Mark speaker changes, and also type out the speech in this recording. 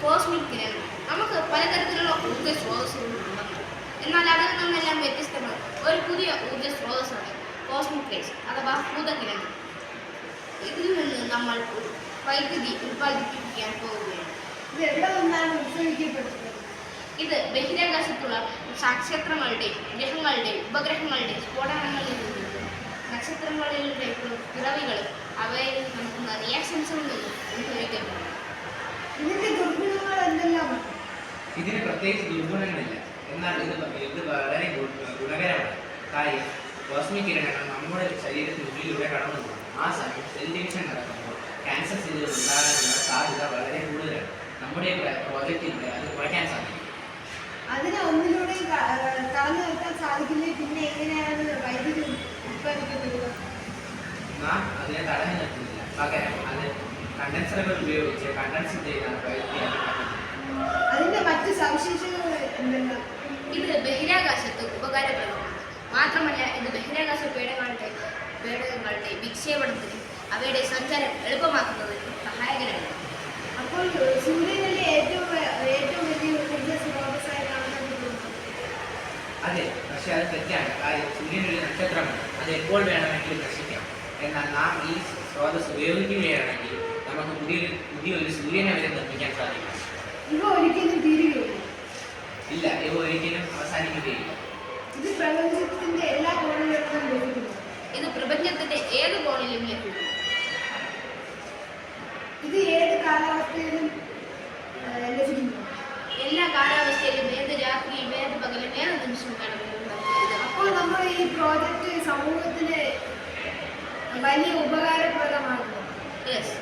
Speaker 1: Cosmic കിരണങ്ങൾ. നമുക്ക് പലതരത്തിലുള്ള ഊർജ്ജ സ്രോതസ്സുകളുണ്ട്. എന്നാൽ അതിൽ നിന്നെല്ലാം വ്യത്യസ്തമായ ഒരു പുതിയ ഊർജ്ജ സ്രോതസ്സാണ് കോസ്മിക് റേസ് അഥവാ ഭൂതകിരണങ്ങൾ. ഇതിൽ നിന്ന് നമ്മൾ വൈദ്യുതി ഉത്പാദിപ്പിക്കാൻ പോവുകയാണ്.
Speaker 2: ഇത് എവിടെ നിന്നാണ് ഉത്സവിക്കപ്പെടുന്നത്?
Speaker 1: ഇത് ബഹിരാകാശത്തുള്ള നക്ഷത്രങ്ങളുടെയും ഗ്രഹങ്ങളുടെയും ഉപഗ്രഹങ്ങളുടെയും സ്ഫോടനങ്ങളിൽ നിന്നും നക്ഷത്രങ്ങളിലെ പിറവികളും അവയിൽ നടക്കുന്ന റിയാക്ഷൻസിൽ നിന്നും ഉത്ഭവിക്കപ്പെടുന്നു.
Speaker 2: ഇതിന്റെ ദുർഗുണങ്ങൾ എന്തെല്ലാമാണ്?
Speaker 3: ഇതിന് പ്രത്യേകിച്ച് ദുർഗുണങ്ങളില്ല, എന്നാൽ ഇത് വളരെ ഗുണകരമാണ്. കാര്യം കോസ്മിക് കിരണങ്ങൾ നമ്മുടെ ശരീരത്തിനുള്ളിലൂടെ കടന്നു പോകും. ആ സമയം സെൽ ഡിവിഷൻ നടക്കുമ്പോൾ ക്യാൻസർ സെല്ലുകൾ ഉണ്ടാകാനുള്ള സാധ്യത വളരെ കൂടുതലാണ്. നമ്മുടെ പ്രോജക്റ്റിലൂടെ അത് കുറയ്ക്കാൻ സാധിക്കും.
Speaker 2: അതിനെ ഒന്നിലൂടെയും തടഞ്ഞു നിർത്താൻ സാധിക്കില്ലേ? പിന്നെ എങ്ങനെയാണ് വൈദ്യുതി ഉത്പാദിക്കപ്പെടുക?
Speaker 3: നാം അതിനെ തടഞ്ഞു നിർത്തുന്നില്ല, പകരം അത് കണ്ടൻസറുകൾ ഉപയോഗിച്ച് കണ്ടൻസ് ചെയ്യുന്ന വൈദ്യുതിയാണ്.
Speaker 2: അതിന്റെ മറ്റ് സവിശേഷതകൾ എന്തെല്ലാം?
Speaker 1: ഇത് ബഹിരാകാശത്ത് ഉപകാരപ്രദമാണ്. മാത്രമല്ല ഇത് ബഹിരാകാശ പേടകങ്ങളുടെ വിക്ഷേപണത്തിന് അവയുടെ സഞ്ചാരം എളുപ്പമാക്കുന്നതിന് സഹായകരമാണ്.
Speaker 2: അപ്പോൾ സൂര്യനിലെ ഏറ്റവും വലിയ ഊർജ്ജ സ്രോതസ്സായി കാണപ്പെടുന്നു.
Speaker 3: അതെ, പക്ഷെ അത് തെറ്റാണ്. കാര്യം സൂര്യൻ ഒരു നക്ഷത്രമാണ്. അത് എപ്പോൾ വേണമെങ്കിലും നശിക്കാം. എന്നാൽ നാം ഈ സ്രോതസ് ഉപയോഗിക്കുകയാണെങ്കിൽ നമുക്ക് പുതിയൊരു സൂര്യനെ വരെ നിർമ്മിക്കാൻ സാധിക്കും.
Speaker 2: ഇവ ഒരിക്കലും തീരുകയില്ല.
Speaker 3: ഇല്ല, ഇവ ഒരിക്കലും അവസാനിക്കുകയില്ല.
Speaker 2: ഇത് പ്രപഞ്ചത്തിന്റെ എല്ലാ കോണുകളിലും ലഭിക്കുന്നു.
Speaker 1: ഇത് പ്രപഞ്ചത്തിന്റെ ഏത് കോണിലും ലഭിക്കുന്നു.
Speaker 2: ഇത് ഏത് കാലാവസ്ഥയിലും ലഭിക്കുന്നു.
Speaker 1: എല്ലാ കാലാവസ്ഥയിലും ഏത് രാത്രിയും ഏത് പകലും ഏത് നിമിഷവും വേണമെങ്കിലും.
Speaker 2: അപ്പോൾ നമ്മൾ ഈ പ്രോജക്റ്റ് സമൂഹത്തിന് വലിയ ഉപകാരപ്രദമാകുന്നു.
Speaker 1: യെസ്.